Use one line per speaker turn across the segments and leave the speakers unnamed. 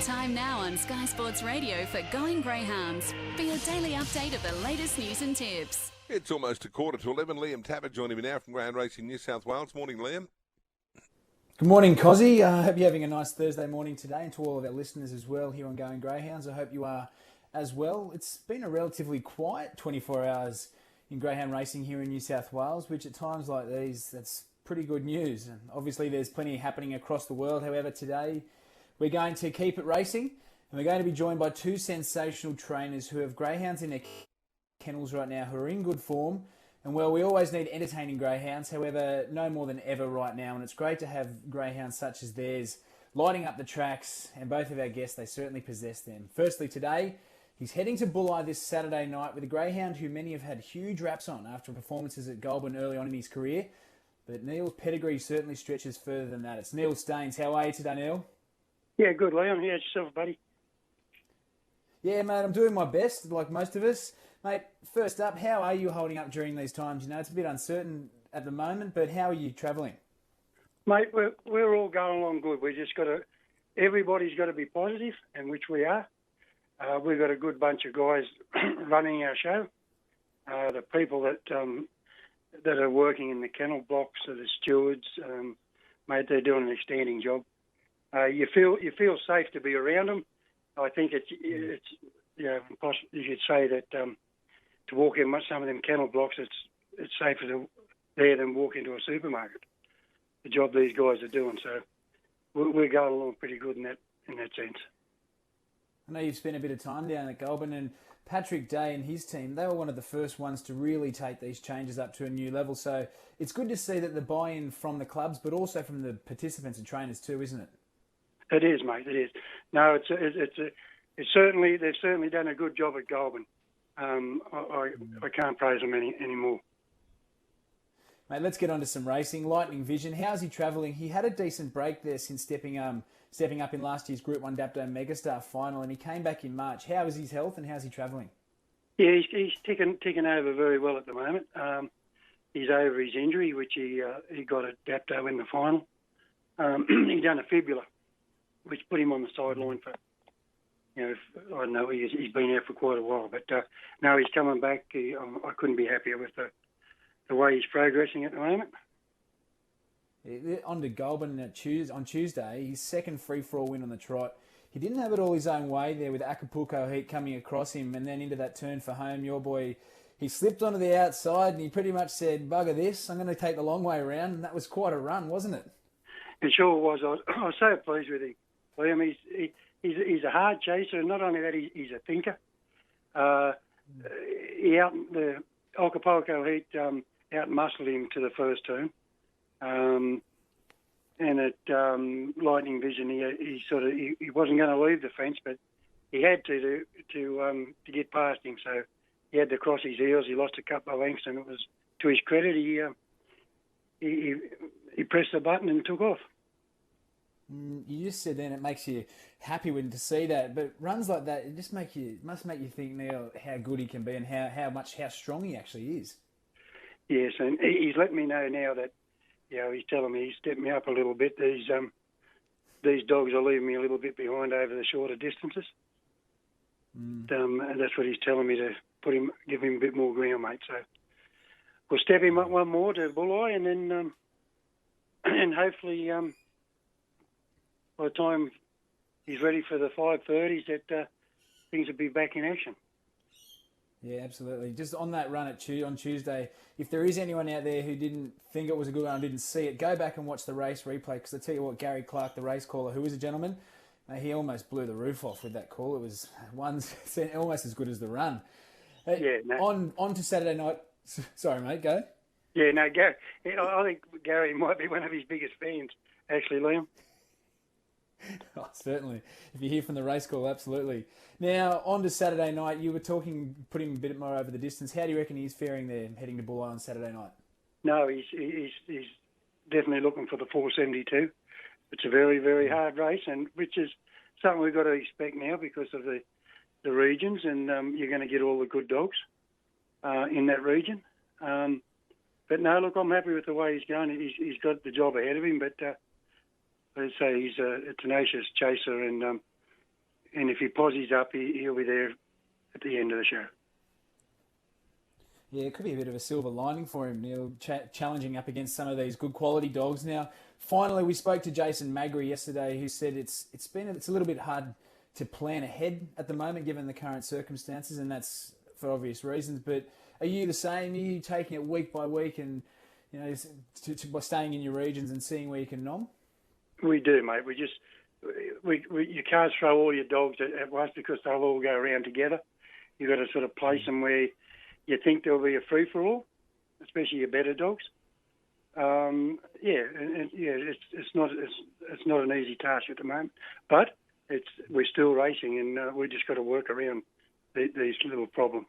Time now on Sky Sports Radio for Going Greyhounds for your daily update of the latest news and tips.
It's almost 11:15. Liam Tapper joining me now from Greyhound Racing New South Wales. Morning, Liam.
Good morning, Cozzy. I hope you're having a nice Thursday morning today, and to all of our listeners as well here on Going Greyhounds. I hope you are as well. It's been a relatively quiet 24 hours in greyhound racing here in New South Wales, which at times like these, that's pretty good news. And obviously there's plenty happening across the world. However, today we're going to keep it racing, and we're going to be joined by two sensational trainers who have greyhounds in their kennels right now who are in good form. And well, we always need entertaining greyhounds, however, no more than ever right now. And it's great to have greyhounds such as theirs lighting up the tracks, and both of our guests, they certainly possess them. Firstly today, he's heading to Bulli this Saturday night with a greyhound who many have had huge raps on after performances at Goulburn early on in his career. But Neil's pedigree certainly stretches further than that. It's Neil Staines. How are you today, Neil?
Yeah, good, Liam. How's yourself, buddy?
Yeah, mate, I'm doing my best, like most of us. Mate, first up, how are you holding up during these times? You know, it's a bit uncertain at the moment, but how are you travelling?
Mate, we're all going along good. We just got to, everybody's got to be positive, and which we are. We've got a good bunch of guys running our show. The people that are working in the kennel blocks, are the stewards, mate, they're doing an outstanding job. You feel safe to be around them. I think it's you could say that to walk in some of them kennel blocks, it's safer there than walk into a supermarket. The job these guys are doing, so we're going along pretty good in that sense.
I know you've spent a bit of time down at Goulburn, and Patrick Day and his team, they were one of the first ones to really take these changes up to a new level. So it's good to see that the buy-in from the clubs, but also from the participants and trainers too, isn't it?
It is, mate. It is. No, it's certainly they've certainly done a good job at Goulburn. I can't praise them anymore.
Mate, let's get on to some racing. Lightning Vision, how's he travelling? He had a decent break there since stepping up in last year's Group 1 Dapto Megastar final, and he came back in March. How is his health and how's he travelling?
Yeah, he's ticking over very well at the moment. He's over his injury, which he got at Dapto in the final. He done a fibula, which put him on the sideline for, I don't know, he's been out for quite a while. But now he's coming back. I couldn't be happier with the way he's progressing at the moment.
On to Goulburn on Tuesday, his second free-for-all win on the trot. He didn't have it all his own way there with Acapulco Heat coming across him, and then into that turn for home. Your boy, he slipped onto the outside and he pretty much said, bugger this, I'm going to take the long way around. And that was quite a run, wasn't it? It
sure was. I was so pleased with him. Liam, he's a hard chaser, and not only that, he's a thinker. The Acapulco Heat out-muscled him to the first turn. And at Lightning Vision, he wasn't going to leave the fence, but he had to get past him. So he had to cross his heels. He lost a couple of lengths, and it was to his credit. He pressed the button and took off.
You just said then it makes you happy to see that, but runs like that, it just must make you think, Neil, how good he can be and how strong he actually is.
Yes, and he's let me know now that, he's telling me he's stepped me up a little bit. These dogs are leaving me a little bit behind over the shorter distances. And that's what he's telling me, to give him a bit more ground, mate. So we'll step him up one more to Bulli, and then and hopefully by the time he's ready for the 5:30s, that things will be back in action.
Yeah, absolutely. Just on that run on Tuesday, if there is anyone out there who didn't think it was a good one, didn't see it, go back and watch the race replay, because I tell you what, Gary Clark, the race caller, who is a gentleman, he almost blew the roof off with that call. It was almost as good as the run. On to Saturday night. Sorry, mate, go.
Yeah, no, Gary. I think Gary might be one of his biggest fans, actually, Liam.
Oh, certainly. If you hear from the race call, absolutely. Now, on to Saturday night. You were putting a bit more over the distance. How do you reckon he's faring there, heading to Bulli on Saturday night?
No, he's definitely looking for the 472. It's a very, very hard race, and which is something we've got to expect now because of the regions, and you're going to get all the good dogs in that region. But no, look, I'm happy with the way he's going. He's got the job ahead of him, but as I say, he's a tenacious chaser, and and if he posies up, he'll be there at the end of the show.
Yeah, it could be a bit of a silver lining for him, Neil, challenging up against some of these good quality dogs. Now, finally, we spoke to Jason Magri yesterday, who said it's a little bit hard to plan ahead at the moment, given the current circumstances, and that's for obvious reasons. But are you the same? Are you taking it week by week and by staying in your regions and seeing where you can nom?
We do, mate. You can't throw all your dogs at once because they'll all go around together. You've got to sort of place them where you think there'll be a free-for-all, especially your better dogs. It's not an easy task at the moment, but we're still racing, and we just got to work around these little problems.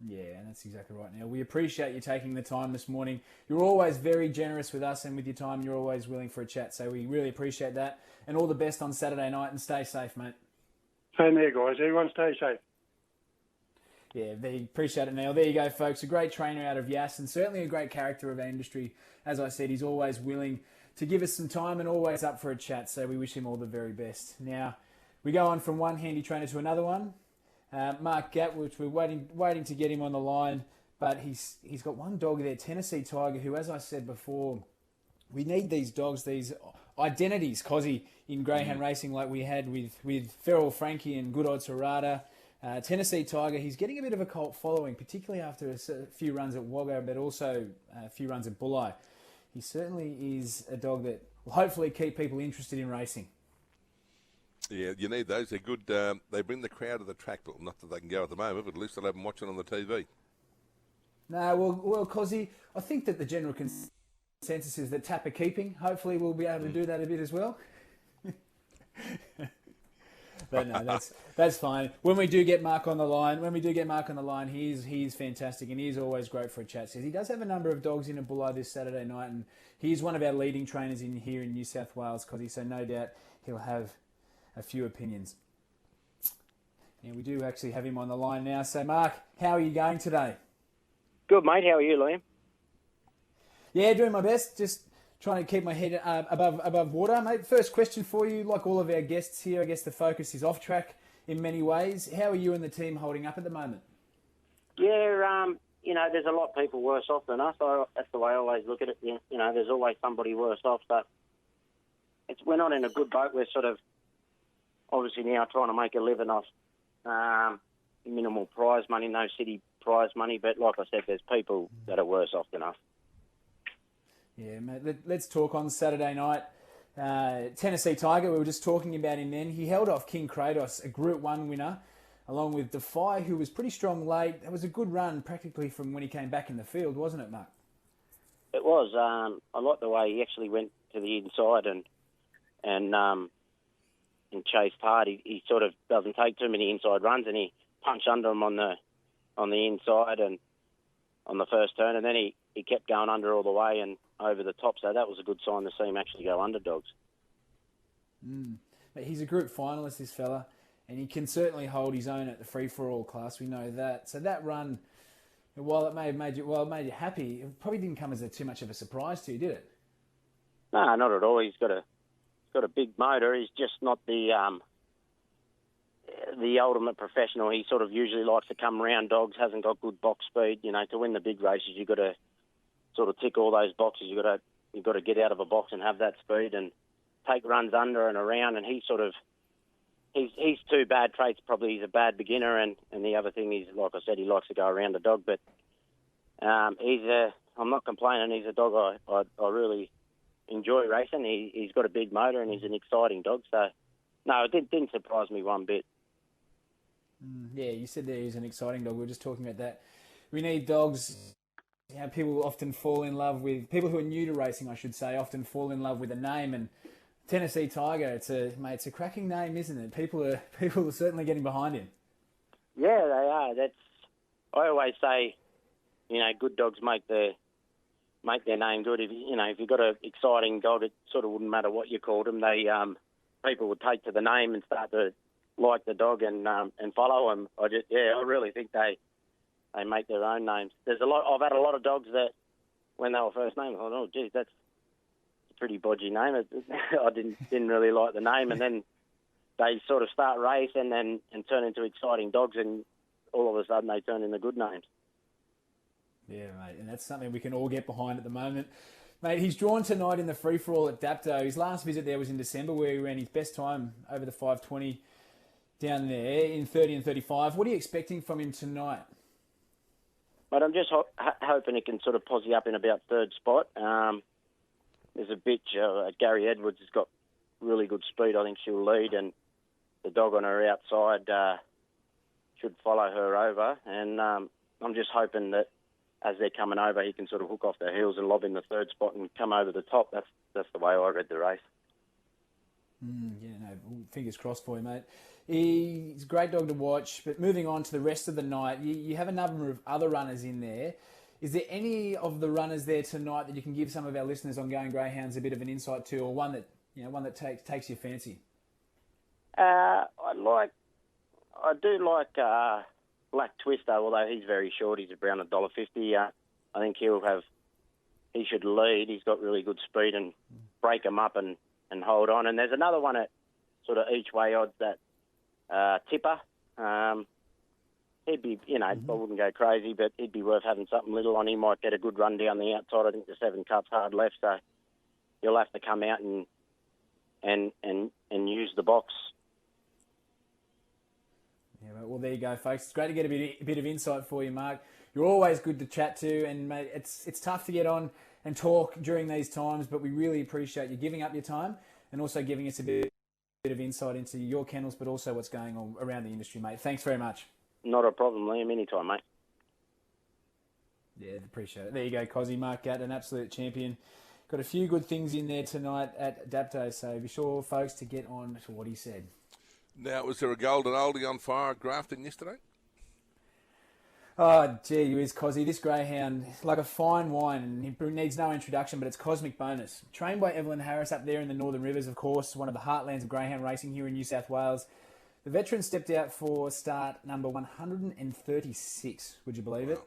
Yeah, that's exactly right, Neil. We appreciate you taking the time this morning. You're always very generous with us, and with your time, you're always willing for a chat. So we really appreciate that, and all the best on Saturday night. And stay safe, mate.
Same there, guys. Everyone stay safe.
Yeah, appreciate it, Neil. There you go, folks. A great trainer out of Yass, and certainly a great character of our industry. As I said, he's always willing to give us some time and always up for a chat, so we wish him all the very best. Now, we go on from one handy trainer to another one. Mark Gatt, which we're waiting to get him on the line, but he's got one dog there, Tennessee Tiger, who, as I said before, we need these dogs, these identities, Cozzy, in greyhound racing like we had with Feral Frankie and Good Odds Harada. Tennessee Tiger, he's getting a bit of a cult following, particularly after a few runs at Wagga, but also a few runs at Bulli. He certainly is a dog that will hopefully keep people interested in racing.
Yeah, you need those. They're good. They bring the crowd to the track, but not that they can go at the moment, but at least they'll have them watching on the TV.
No, well, Cozzy, I think that the general consensus is that Tapper keeping. Hopefully we'll be able to do that a bit as well. But no, that's fine. When we do get Mark on the line, he's fantastic, and he's always great for a chat. Says he does have a number of dogs in a Bulli this Saturday night, and he's one of our leading trainers here in New South Wales, Cozzy, so no doubt he'll have a few opinions. And we do actually have him on the line now. So, Mark, how are you going today?
Good, mate. How are you, Liam?
Yeah, doing my best. Just trying to keep my head above water, mate. First question for you. Like all of our guests here, I guess the focus is off track in many ways. How are you and the team holding up at the moment?
Yeah, there's a lot of people worse off than us. That's the way I always look at it. There's always somebody worse off, but we're not in a good boat. We're sort of obviously now trying to make a living off minimal prize money, no city prize money. But like I said, there's people that are worse off than us.
Yeah, mate. Let's talk on Saturday night. Tennessee Tiger, we were just talking about him then. He held off King Kratos, a Group 1 winner, along with Defy, who was pretty strong late. That was a good run practically from when he came back in the field, wasn't it, Mark?
It was. I like the way he actually went to the inside and chased hard. He sort of doesn't take too many inside runs, and he punched under him on the inside and on the first turn, and then he kept going under all the way and over the top. So that was a good sign to see him actually go underdogs.
He's a group finalist, this fella, and he can certainly hold his own at the free-for-all class. We know that. So that run, while it made you happy, it probably didn't come as too much of a surprise to you, did it?
No, not at all. He's got a big motor. He's just not the ultimate professional. He sort of usually likes to come around dogs, hasn't got good box speed. To win the big races, you've got to sort of tick all those boxes. You've got to get out of a box and have that speed and take runs under and around. And he's two bad traits. Probably he's a bad beginner, and the other thing is, like I said, he likes to go around the dog. But I'm not complaining. He's a dog I really enjoy racing. He's got a big motor and he's an exciting dog. So, no, it didn't surprise me one bit.
Yeah, you said that he's an exciting dog. We were just talking about that. We need dogs. People often fall in love with, people who are new to racing, I should say, often fall in love with a name. And Tennessee Tiger, it's a cracking name, isn't it? People are certainly getting behind him.
Yeah, they are. I always say, good dogs make their name good. If you've got an exciting dog, it sort of wouldn't matter what you called them. People would take to the name and start to like the dog and follow them. I really think they make their own names. I've had a lot of dogs that when they were first named, I thought, oh, geez, that's a pretty bodgy name. I didn't really like the name, and then they sort of start racing and turn into exciting dogs, and all of a sudden they turn into good names.
Yeah, mate, and that's something we can all get behind at the moment. Mate, he's drawn tonight in the free-for-all at Dapto. His last visit there was in December, where he ran his best time over the 520 down there in 30 and 35. What are you expecting from him tonight?
But I'm just hoping he can sort of posse up in about third spot. There's a bitch, Gary Edwards has got really good speed. I think she'll lead, and the dog on her outside should follow her over. And I'm just hoping that as they're coming over, he can sort of hook off their heels and lob in the third spot and come over the top. That's the way I read the race.
Fingers crossed for you, mate. He's a great dog to watch, but moving on to the rest of the night, you have a number of other runners in there. Is there any of the runners there tonight that you can give some of our listeners on Going Greyhounds a bit of an insight to, or one that takes your fancy?
I do like Black Twister, although he's very short. He's around $1.50. I think he should lead. He's got really good speed and break him up and hold on. And there's another one at sort of each way odds, that Tipper. He'd be, I wouldn't go crazy, but he'd be worth having something little on. He might get a good run down the outside. I think the 7 cup's hard left, so you'll have to come out and use the box.
Yeah, well, there you go, folks. It's great to get a bit of insight for you, Mark. You're always good to chat to, and mate, it's tough to get on and talk during these times, but we really appreciate you giving up your time and also giving us a bit of insight into your kennels, but also what's going on around the industry, mate. Thanks very much.
Not a problem, Liam. Anytime, mate.
Yeah, appreciate it. There you go, Cozzy. Mark Gatt, an absolute champion. Got a few good things in there tonight at Dapto, so be sure, folks, to get on to what he said.
Now, was there a golden oldie on fire at Grafton yesterday?
Oh, gee whiz, Cozzy. This greyhound, like a fine wine, and he needs no introduction, but it's Cosmic Bonus. Trained by Evelyn Harris up there in the Northern Rivers, of course, one of the heartlands of greyhound racing here in New South Wales. The veteran stepped out for start number 136, would you believe it?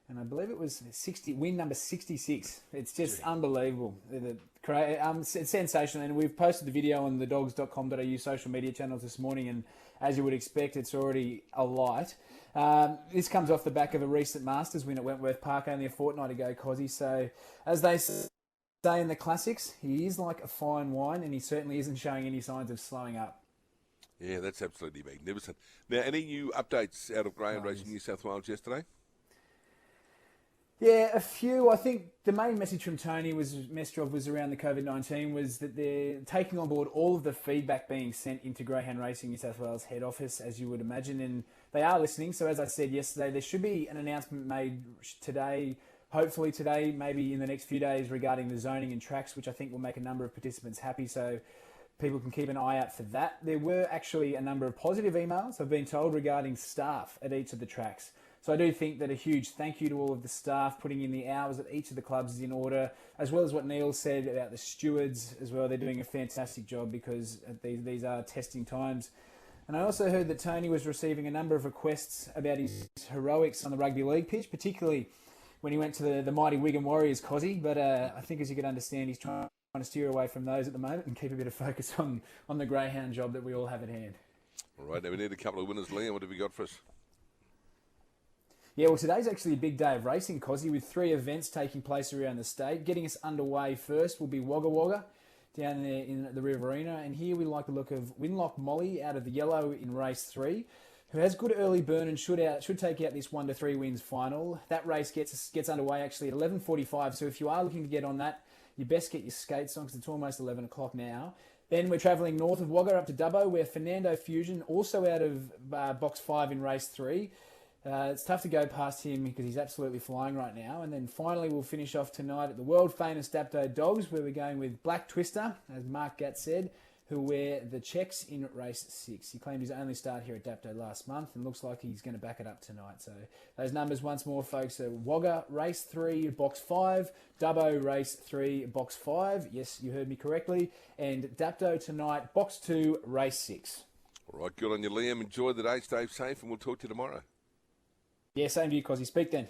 And I believe it was win number 66. It's just unbelievable. It's sensational. And we've posted the video on the dogs.com.au social media channels this morning, and as you would expect, it's already alight. This comes off the back of a recent Masters win at Wentworth Park only a fortnight ago, Cozzy. So, as they say in the classics, he is like a fine wine, and he certainly isn't showing any signs of slowing up.
Yeah, that's absolutely magnificent. Now, any new updates out of Greyhound Racing New South Wales yesterday?
Yeah, a few. I think the main message from Tony was around the COVID-19 was that they're taking on board all of the feedback being sent into Greyhound Racing New South Wales head office, as you would imagine, and they are listening. So as I said yesterday, there should be an announcement made today, hopefully today, maybe in the next few days, regarding the zoning and tracks, which I think will make a number of participants happy. So people can keep an eye out for that. There were actually a number of positive emails, I've been told, regarding staff at each of the tracks. So I do think that a huge thank you to all of the staff putting in the hours at each of the clubs is in order, as well as what Neil said about the stewards as well. They're doing a fantastic job because these are testing times. And I also heard that Tony was receiving a number of requests about his heroics on the rugby league pitch, particularly when he went to the mighty Wigan Warriors, Cozzy. But I think, as you can understand, he's trying to steer away from those at the moment and keep a bit of focus on the greyhound job that we all have at hand.
All right, now we need a couple of winners. Liam, what have you got for us?
Yeah, well, today's actually a big day of racing, Cozzy, with 3 events taking place around the state. Getting us underway first will be Wagga Wagga down there in the Riverina. And here we like the look of Winlock Molly out of the yellow in race 3, who has good early burn and should take out this 1-3 wins final. That race gets underway actually at 11:45. So if you are looking to get on that, you best get your skates on because it's almost 11 o'clock now. Then we're travelling north of Wagga up to Dubbo, where Fernando Fusion, also out of box 5 in race 3. It's tough to go past him because he's absolutely flying right now. And then finally we'll finish off tonight at the world-famous Dapto Dogs, where we're going with Black Twister, as Mark Gatt said, who'll wear the checks in race 6. He claimed his only start here at Dapto last month and looks like he's going to back it up tonight. So those numbers once more, folks, are Wagga race 3, box 5, Dubbo race 3, box 5. Yes, you heard me correctly. And Dapto tonight, box 2, race 6.
All right, good on you, Liam. Enjoy the day, stay safe, and we'll talk to you tomorrow.
Yeah, same to you, Cozzy. Speak then.